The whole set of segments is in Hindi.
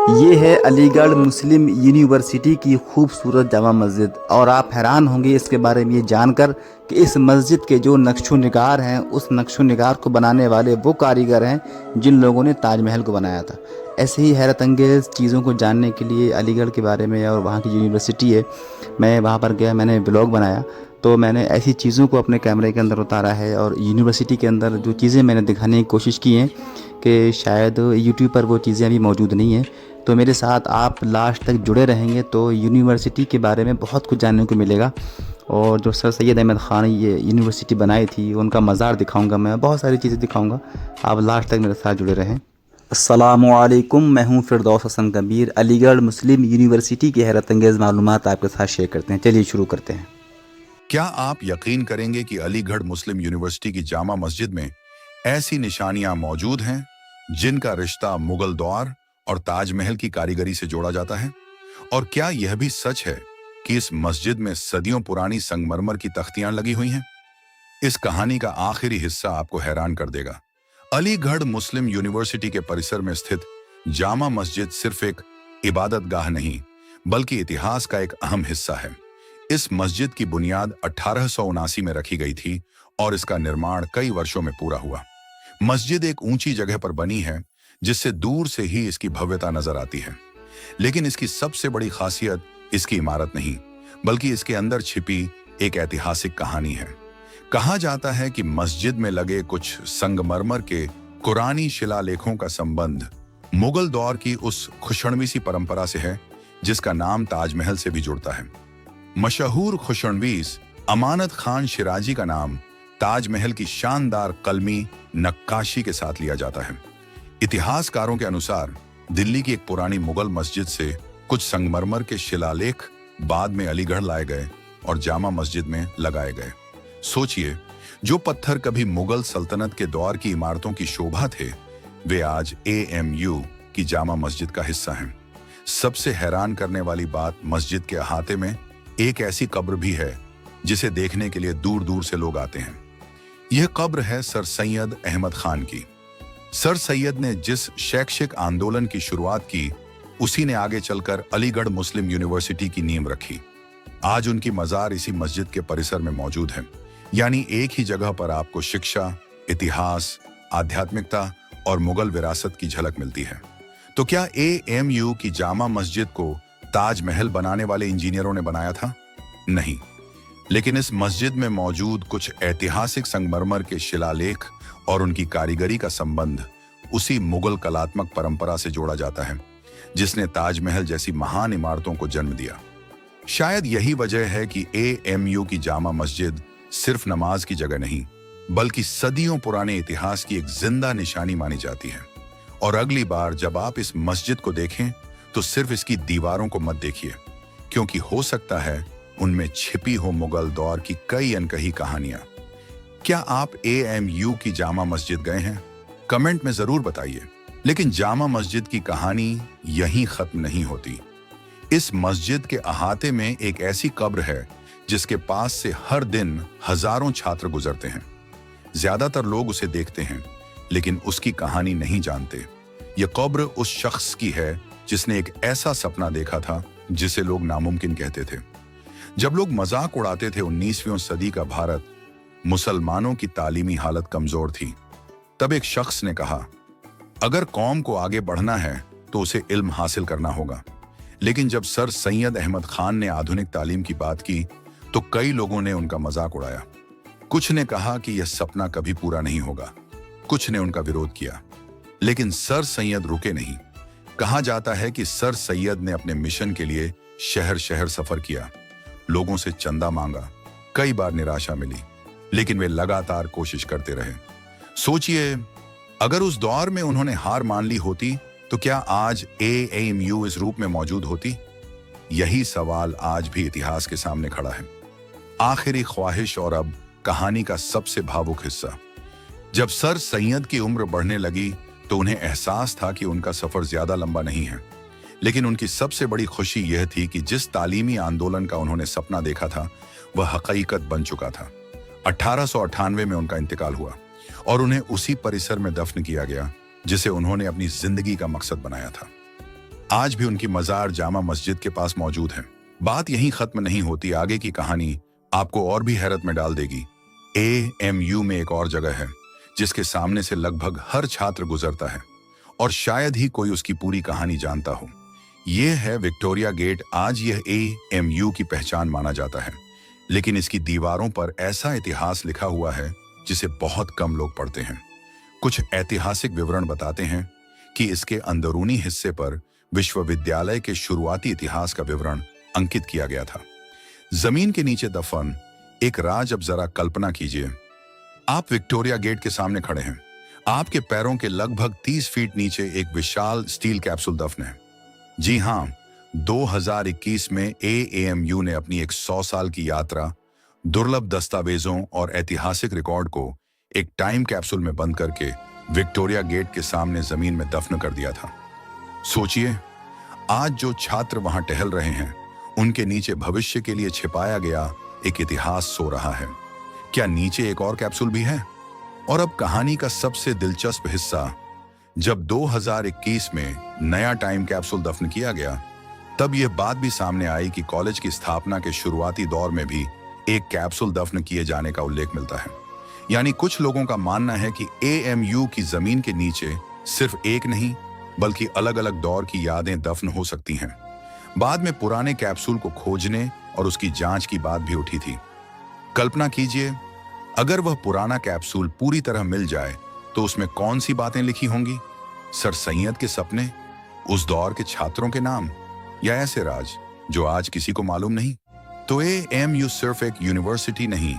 ये है अलीगढ़ मुस्लिम यूनिवर्सिटी की खूबसूरत जामा मस्जिद और आप हैरान होंगे इसके बारे में ये जानकर कि इस मस्जिद के जो नक्शो निगार हैं उस नक्शो निगार को बनाने वाले वो कारीगर हैं जिन लोगों ने ताजमहल को बनाया था। ऐसे ही हैरत अंगेज़ चीज़ों को जानने के लिए अलीगढ़ के बारे में और वहाँ की जो यूनिवर्सिटी है, मैं वहाँ पर गया, मैंने ब्लॉग बनाया तो मैंने ऐसी चीज़ों को अपने कैमरे के अंदर उतारा है और यूनिवर्सिटी के अंदर जो चीज़ें मैंने दिखाने की कोशिश की हैं कि शायद यूट्यूब पर वो चीज़ें अभी मौजूद नहीं हैं। तो मेरे साथ आप लास्ट तक जुड़े रहेंगे तो यूनिवर्सिटी के बारे में बहुत कुछ जानने को मिलेगा। और जो सर सैयद अहमद ख़ान ये यूनिवर्सिटी बनाई थी उनका मज़ार दिखाऊंगा, मैं बहुत सारी चीज़ें दिखाऊंगा। आप लास्ट तक मेरे साथ जुड़े रहें। अस्सलामुअलैकुम, मैं हूँ फ़िरदौस हसन कबीर। अलीगढ़ मुस्लिम यूनिवर्सिटी की हैरत अंगेज़ मालूमात आपके साथ शेयर करते हैं। चलिए शुरू करते हैं। क्या आप यकीन करेंगे कि अलीगढ़ मुस्लिम यूनिवर्सिटी की जामा मस्जिद में ऐसी निशानियां मौजूद हैं जिनका रिश्ता मुगल दौर और ताजमहल की कारीगरी से जोड़ा जाता है? और क्या यह भी सच है कि इस मस्जिद में सदियों पुरानी संगमरमर की तख्तियां लगी हुई हैं? इस कहानी का आखिरी हिस्सा आपको हैरान कर देगा। अलीगढ़ मुस्लिम यूनिवर्सिटी के परिसर में स्थित जामा मस्जिद सिर्फ एक इबादत गाह नहीं, बल्कि इतिहास का एक अहम हिस्सा है। इस मस्जिद की बुनियाद 1879 में रखी गई थी और इसका निर्माण कई वर्षों में पूरा हुआ। मस्जिद एक ऊंची जगह पर बनी है जिससे दूर से ही इसकी भव्यता नजर आती है। लेकिन इसकी सबसे बड़ी खासियत इसकी इमारत नहीं, बल्कि इसके अंदर छिपी एक ऐतिहासिक कहानी है। कहा जाता है कि मस्जिद में लगे कुछ संगमरमर के कुरानी शिलालेखों का संबंध मुगल दौर की उस खुशनवी सी परंपरा से है जिसका नाम ताजमहल से भी जुड़ता है। मशहूर खुशनवीस अमानत खान शिराजी का नाम ताजमहल की शानदार कलमी नक्काशी के साथ लिया जाता है। इतिहासकारों के अनुसार दिल्ली की एक पुरानी मुगल मस्जिद से कुछ संगमरमर के शिलालेख बाद में अलीगढ़ लाए गए और जामा मस्जिद में लगाए गए। सोचिए, जो पत्थर कभी मुगल सल्तनत के दौर की इमारतों की शोभा थे, वे आज AMU की जामा मस्जिद का हिस्सा हैं। सबसे हैरान करने वाली बात, मस्जिद के अहाते में एक ऐसी कब्र भी है जिसे देखने के लिए दूर दूर से लोग आते हैं। यह कब्र है सर सैयद अहमद खान की। सर सैयद ने जिस शैक्षिक आंदोलन की शुरुआत की, उसी ने आगे चलकर अलीगढ़ मुस्लिम यूनिवर्सिटी की नींव रखी। आज उनकी मजार इसी मस्जिद के परिसर में मौजूद है। यानी एक ही जगह पर आपको शिक्षा, इतिहास, आध्यात्मिकता और मुगल विरासत की झलक मिलती है। तो क्या AMU की जामा मस्जिद को ताजमहल बनाने वाले इंजीनियरों ने बनाया था? नहीं, लेकिन इस मस्जिद में मौजूद कुछ ऐतिहासिक संगमरमर के शिलालेख और उनकी कारीगरी का संबंध उसी मुगल कलात्मक परंपरा से जोड़ा जाता है जिसने ताजमहल जैसी महान इमारतों को जन्म दिया। शायद यही वजह है कि AMU की जामा मस्जिद सिर्फ नमाज की जगह नहीं, बल्कि सदियों पुराने इतिहास की एक जिंदा निशानी मानी जाती है। और अगली बार जब आप इस मस्जिद को देखें तो सिर्फ इसकी दीवारों को मत देखिए, क्योंकि हो सकता है उनमें छिपी हो मुगल दौर की कई अनकही कहानियां। क्या आप AMU की जामा मस्जिद गए हैं? कमेंट में जरूर बताइए। लेकिन जामा मस्जिद की कहानी यहीं खत्म नहीं होती। इस मस्जिद के अहाते में एक ऐसी कब्र है जिसके पास से हर दिन हजारों छात्र गुजरते हैं। ज्यादातर लोग उसे देखते हैं, लेकिन उसकी कहानी नहीं जानते। यह कब्र उस शख्स की है जिसने एक ऐसा सपना देखा था जिसे लोग नामुमकिन कहते थे। जब लोग मजाक उड़ाते थे 19वीं सदी का भारत, मुसलमानों की तालीमी हालत कमजोर थी, तब एक शख्स ने कहा, अगर कौम को आगे बढ़ना है तो उसे इल्म हासिल करना होगा। लेकिन जब सर सैयद अहमद खान ने आधुनिक तालीम की बात की तो कई लोगों ने उनका मजाक उड़ाया। कुछ ने कहा कि यह सपना कभी पूरा नहीं होगा, कुछ ने उनका विरोध किया। लेकिन सर सैयद रुके नहीं। कहा जाता है कि सर सैयद ने अपने मिशन के लिए शहर शहर सफर किया, लोगों से चंदा मांगा, कई बार निराशा मिली, लेकिन वे लगातार कोशिश करते रहे। सोचिए, अगर उस दौर में उन्होंने हार मान ली होती तो क्या आज AMU इस रूप में मौजूद होती? यही सवाल आज भी इतिहास के सामने खड़ा है। आखिरी ख्वाहिश और अब कहानी का सबसे भावुक हिस्सा। जब सर सैयद की उम्र बढ़ने लगी तो उन्हें एहसास था कि उनका सफर ज्यादा लंबा नहीं है। लेकिन उनकी सबसे बड़ी खुशी यह थी कि जिस तालीमी आंदोलन का उन्होंने सपना देखा था वह हकीकत बन चुका था। 1898 में उनका इंतकाल हुआ और उन्हें उसी परिसर में दफन किया गया जिसे उन्होंने अपनी जिंदगी का मकसद बनाया था। आज भी उनकी मजार जामा मस्जिद के पास मौजूद है। बात यहीं खत्म नहीं होती, आगे की कहानी आपको और भी हैरत में डाल देगी। AMU में एक और जगह है जिसके सामने से लगभग हर छात्र गुजरता है और शायद ही कोई उसकी पूरी कहानी जानता हो। यह है विक्टोरिया गेट। आज यह AMU की पहचान माना जाता है, लेकिन इसकी दीवारों पर ऐसा इतिहास लिखा हुआ है जिसे बहुत कम लोग पढ़ते हैं। कुछ ऐतिहासिक विवरण बताते हैं कि इसके अंदरूनी हिस्से पर विश्वविद्यालय के शुरुआती इतिहास का विवरण अंकित किया गया था। जमीन के नीचे दफन एक राज। अब जरा कल्पना कीजिए, आप विक्टोरिया गेट के सामने खड़े हैं, आपके पैरों के लगभग 30 फीट नीचे एक विशाल स्टील कैप्सूल दफन है। जी हां, 2021 में AMU ने अपनी एक 100 साल की यात्रा, दुर्लभ दस्तावेजों और ऐतिहासिक रिकॉर्ड को एक टाइम कैप्सूल में बंद करके विक्टोरिया गेट के सामने जमीन में दफन कर दिया था। सोचिए, आज जो छात्र वहां टहल रहे हैं, उनके नीचे भविष्य के लिए छिपाया गया एक इतिहास सो रहा है। क्या नीचे एक और कैप्सूल भी है? और अब कहानी का सबसे दिलचस्प हिस्सा, जब 2021 में नया टाइम कैप्सूल दफन किया गया, तब यह बात भी सामने आई कि कॉलेज की स्थापना के शुरुआती दौर में भी एक कैप्सूल दफन किए जाने का उल्लेख मिलता है। यानी कुछ लोगों का मानना है कि AMU की जमीन के नीचे सिर्फ एक नहीं बल्कि अलग अलग दौर की यादें दफन हो सकती हैं। बाद में पुराने कैप्सूल को खोजने और उसकी जांच की बात भी उठी थी। कल्पना कीजिए, अगर वह पुराना कैप्सूल पूरी तरह मिल जाए तो उसमें कौन सी बातें लिखी होंगी? सर सैयद के सपने, उस दौर के छात्रों के नाम, या ऐसे राज जो आज किसी को मालूम नहीं? तो AMU सिर्फ एक यूनिवर्सिटी नहीं,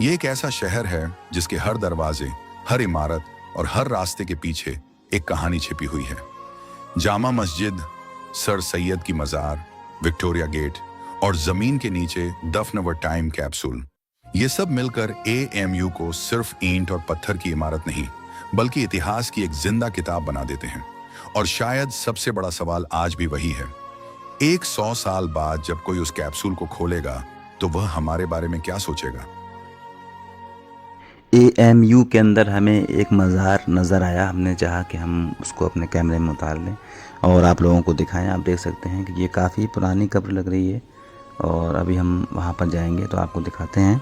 ये एक ऐसा शहर है जिसके हर दरवाजे, हर इमारत और हर रास्ते के पीछे एक कहानी छिपी हुई है। जामा मस्जिद, सर सैयद की मजार, विक्टोरिया गेट और जमीन के नीचे दफन व टाइम कैप्सूल, ये सब मिलकर AMU को सिर्फ ईंट और पत्थर की इमारत नहीं बल्कि इतिहास की एक जिंदा किताब बना देते हैं। और शायद सबसे बड़ा सवाल आज भी वही है, 100 साल बाद जब कोई उस कैप्सूल को खोलेगा तो वह हमारे बारे में क्या सोचेगा? AMU के अंदर हमें एक मज़ार नज़र आया। हमने चाहा कि हम उसको अपने कैमरे में उतार लें और आप लोगों को दिखाएं। आप देख सकते हैं कि ये काफ़ी पुरानी कब्र लग रही है और अभी हम वहाँ पर जाएंगे तो आपको दिखाते हैं।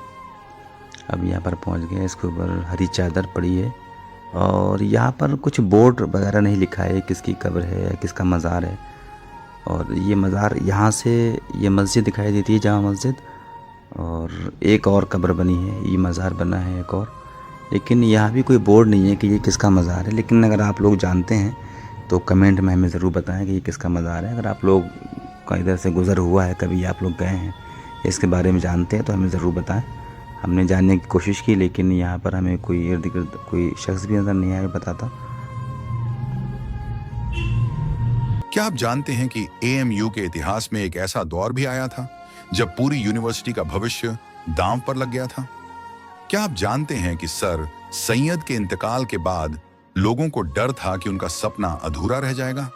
अब यहाँ पर पहुँच गए, इसके ऊपर हरी चादर पड़ी है और यहाँ पर कुछ बोर्ड वगैरह नहीं लिखा है किसकी कब्र है या किसका मज़ार है। और ये मज़ार, यहाँ से ये मस्जिद दिखाई देती है, जामा मस्जिद, और एक और कब्र बनी है, ये मज़ार बना है एक और, लेकिन यहाँ भी कोई बोर्ड नहीं है कि ये किसका मज़ार है। लेकिन अगर आप लोग जानते हैं तो कमेंट में हमें ज़रूर बताएं कि ये किसका मज़ार है। अगर आप लोग का इधर से गुज़र हुआ है, कभी आप लोग गए हैं, इसके बारे में जानते हैं तो हमें ज़रूर बताएं। हमने जानने की कोशिश की लेकिन यहाँ पर हमें कोई इर्द गिर्द कोई शख्स भी नज़र नहीं आया बताता। क्या आप जानते हैं कि AMU के इतिहास में एक ऐसा दौर भी आया था जब पूरी यूनिवर्सिटी का भविष्य दांव पर लग गया था? क्या आप जानते हैं कि सर सैयद के इंतकाल के बाद लोगों को डर था कि उनका सपना अधूरा रह जाएगा?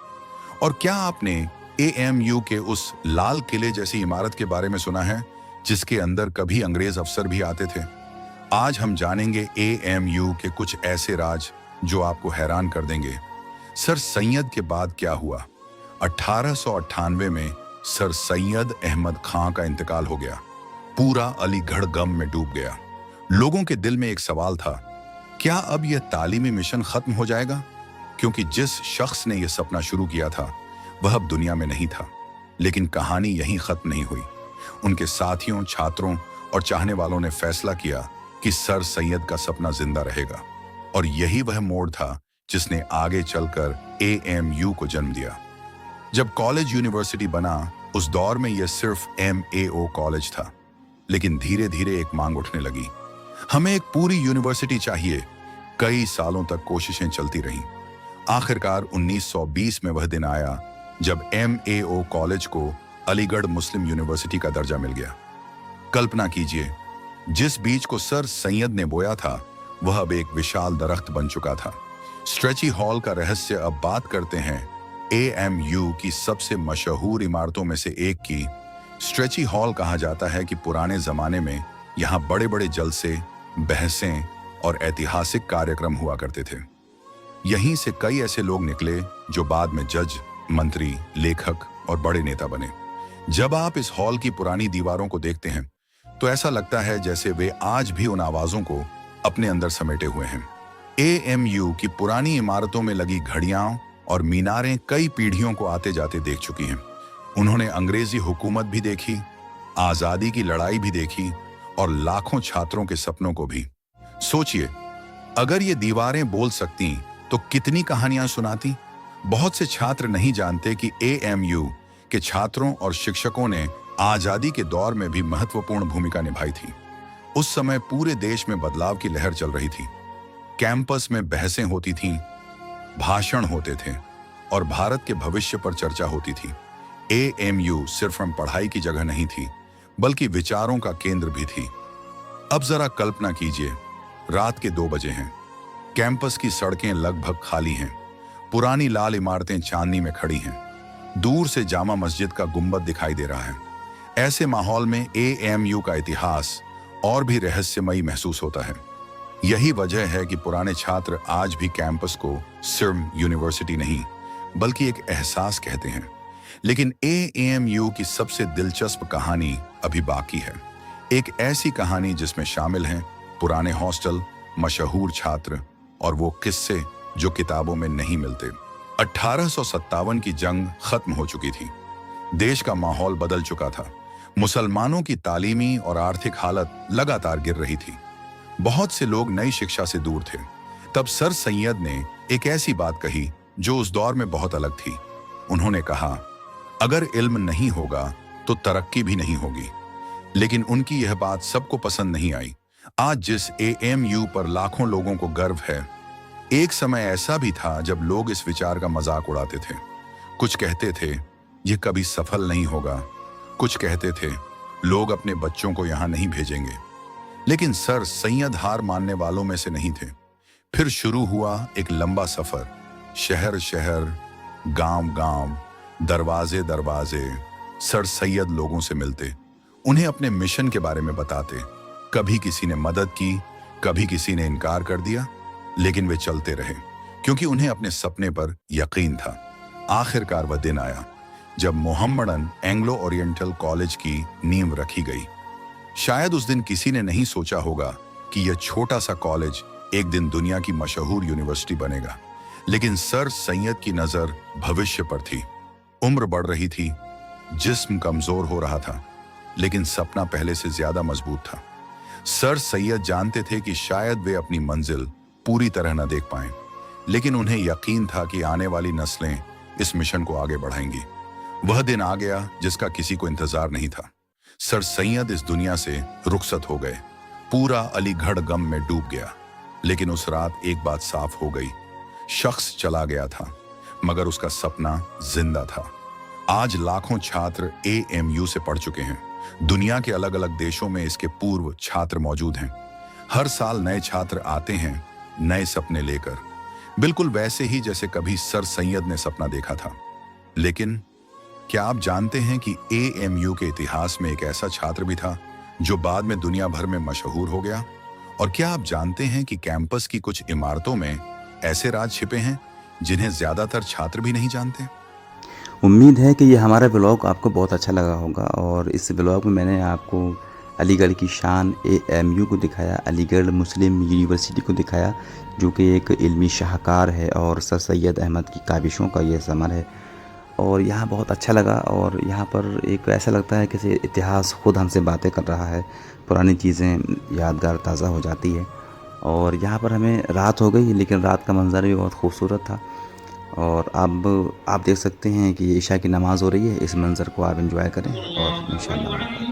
और क्या आपने AMU के उस लाल किले जैसी इमारत के बारे में सुना है जिसके अंदर कभी अंग्रेज अफसर भी आते थे? आज हम जानेंगे AMU के कुछ ऐसे राज जो आपको हैरान कर देंगे। सर सैयद के बाद क्या हुआ? 1898 में सर सैयद अहमद खां का इंतकाल हो गया। पूरा अलीगढ़ गम में डूब गया। लोगों के दिल में एक सवाल था, क्या अब यह तालीमी मिशन खत्म हो जाएगा? क्योंकि जिस शख्स ने यह सपना शुरू किया था वह अब दुनिया में नहीं था। लेकिन कहानी यहीं खत्म नहीं हुई। उनके साथियों, छात्रों और चाहने वालों ने फैसला किया कि सर सैयद का सपना जिंदा रहेगा। और यही वह मोड़ था जिसने आगे चलकर AMU को जन्म दिया। जब कॉलेज यूनिवर्सिटी बना, उस दौर में यह सिर्फ MAO कॉलेज था। लेकिन धीरे धीरे एक मांग उठने लगी, हमें एक पूरी यूनिवर्सिटी चाहिए। कई सालों तक कोशिशें चलती रहीं। आखिरकार 1920 में वह दिन आया जब MAO कॉलेज को अलीगढ़ मुस्लिम यूनिवर्सिटी का दर्जा मिल गया। कल्पना कीजिए, जिस बीज को सर सैयद ने बोया था वह अब एक विशाल दरख्त बन चुका था। स्ट्रेची हॉल का रहस्य। अब बात करते हैं AMU की सबसे मशहूर इमारतों में से एक की। स्ट्रेची हॉल कहा जाता है कि पुराने जमाने में यहाँ बड़े बड़े जलसे, बहसें और ऐतिहासिक कार्यक्रम हुआ करते थे। यहीं से कई ऐसे लोग निकले जो बाद में जज, मंत्री, लेखक और बड़े नेता बने। जब आप इस हॉल की पुरानी दीवारों को देखते हैं तो ऐसा लगता है जैसे वे आज भी उन आवाजों को अपने अंदर समेटे हुए हैं। एएमयू की पुरानी इमारतों में लगी घड़ियां और मीनारें कई पीढ़ियों को आते जाते देख चुकी हैं। उन्होंने अंग्रेजी हुकूमत भी देखी, आजादी की लड़ाई भी देखी और लाखों छात्रों के सपनों को भी। सोचिए, अगर ये दीवारें बोल सकती तो कितनी कहानियां सुनाती। बहुत से छात्र नहीं जानते कि एएमयू के छात्रों और शिक्षकों ने आजादी के दौर में भी महत्वपूर्ण भूमिका निभाई थी। उस समय पूरे देश में बदलाव की लहर चल रही थी। कैंपस में बहसें होती थीं, भाषण होते थे और भारत के भविष्य पर चर्चा होती थी। एएमयू सिर्फ हम पढ़ाई की जगह नहीं थी, बल्कि विचारों का केंद्र भी थी। अब जरा कल्पना कीजिए, रात के 2 बजे हैं, कैंपस की सड़कें लगभग खाली हैं, पुरानी लाल इमारतें चांदनी में खड़ी हैं, दूर से जामा मस्जिद का गुंबद दिखाई दे रहा है। ऐसे माहौल में एएमयू का इतिहास और भी रहस्यमयी महसूस होता है। यही वजह है कि पुराने छात्र आज भी कैंपस को सिर्फ यूनिवर्सिटी नहीं, बल्कि एक एहसास कहते हैं। लेकिन एएमयू की सबसे दिलचस्प कहानी अभी बाकी है। एक ऐसी कहानी जिसमें शामिल हैं पुराने हॉस्टल, मशहूर छात्र और वो किस्से जो किताबों में नहीं मिलते। 1857 की जंग खत्म हो चुकी थी। देश का माहौल बदल चुका था। मुसलमानों की तालीमी और आर्थिक हालत लगातार गिर रही थी। बहुत से लोग नई शिक्षा से दूर थे। तब सर सैयद ने एक ऐसी बात कही जो उस दौर में बहुत अलग थी। उन्होंने कहा, अगर इल्म नहीं होगा तो तरक्की भी नहीं होगी। लेकिन उनकी यह बात सबको पसंद नहीं आई। आज जिस एएमयू पर लाखों लोगों को गर्व है, एक समय ऐसा भी था जब लोग इस विचार का मजाक उड़ाते थे। कुछ कहते थे यह कभी सफल नहीं होगा, कुछ कहते थे लोग अपने बच्चों को यहां नहीं भेजेंगे। लेकिन सर सैयद हार मानने वालों में से नहीं थे। फिर शुरू हुआ एक लंबा सफर। शहर शहर, गांव गांव, दरवाजे दरवाजे, सर सैयद लोगों से मिलते, उन्हें अपने मिशन के बारे में बताते। कभी किसी ने मदद की, कभी किसी ने इनकार कर दिया, लेकिन वे चलते रहे क्योंकि उन्हें अपने सपने पर यकीन था। आखिरकार वह दिन आया जब मोहम्मडन एंग्लो ओरिएंटल कॉलेज की नींव रखी गई। शायद उस दिन किसी ने नहीं सोचा होगा कि यह छोटा सा कॉलेज एक दिन दुनिया की मशहूर यूनिवर्सिटी बनेगा। लेकिन सर सैयद की नजर भविष्य पर थी। उम्र बढ़ रही थी, जिस्म कमजोर हो रहा था, लेकिन सपना पहले से ज्यादा मजबूत था। सर सैयद जानते थे कि शायद वे अपनी मंजिल पूरी तरह न देख पाएं, लेकिन उन्हें यकीन था कि आने वाली नस्लें इस मिशन को आगे बढ़ाएंगी। वह दिन आ गया जिसका किसी को इंतजार नहीं था। सर सैयद इस दुनिया से रुखसत हो गए। पूरा अलीगढ़ गम में डूब गया। लेकिन उस रात एक बात साफ हो गई, शख्स चला गया था मगर उसका सपना जिंदा था। आज लाखों छात्र एएमयू से पढ़ चुके हैं। दुनिया के अलग अलग देशों में इसके पूर्व छात्र मौजूद हैं। हर साल नए छात्र आते हैं, नए सपने लेकर, बिल्कुल वैसे ही जैसे कभी सर सैयद ने सपना देखा था। लेकिन क्या आप जानते हैं कि एएमयू के इतिहास में एक ऐसा छात्र भी था जो बाद में दुनिया भर में मशहूर हो गया? और क्या आप जानते हैं कि कैंपस की कुछ इमारतों में ऐसे राज छिपे हैं जिन्हें ज्यादातर छात्र भी नहीं जानते? उम्मीद है कि ये हमारा ब्लॉग आपको बहुत अच्छा लगा होगा। और इस ब्लॉग में मैंने आपको अलीगढ़ की शान एएमयू को दिखाया, अलीगढ़ मुस्लिम यूनिवर्सिटी को दिखाया, जो कि एक इल्मी शाहकार है और सर सैयद अहमद की काविशों का ये समर है। और यहाँ बहुत अच्छा लगा। और यहाँ पर एक ऐसा लगता है कि इतिहास खुद हमसे बातें कर रहा है, पुरानी चीज़ें यादगार ताज़ा हो जाती है। और यहाँ पर हमें रात हो गई, लेकिन रात का मंज़र भी बहुत खूबसूरत था। और अब आप देख सकते हैं कि ईशा की नमाज़ हो रही है। इस मंज़र को आप एंजॉय करें और इंशाअल्लाह।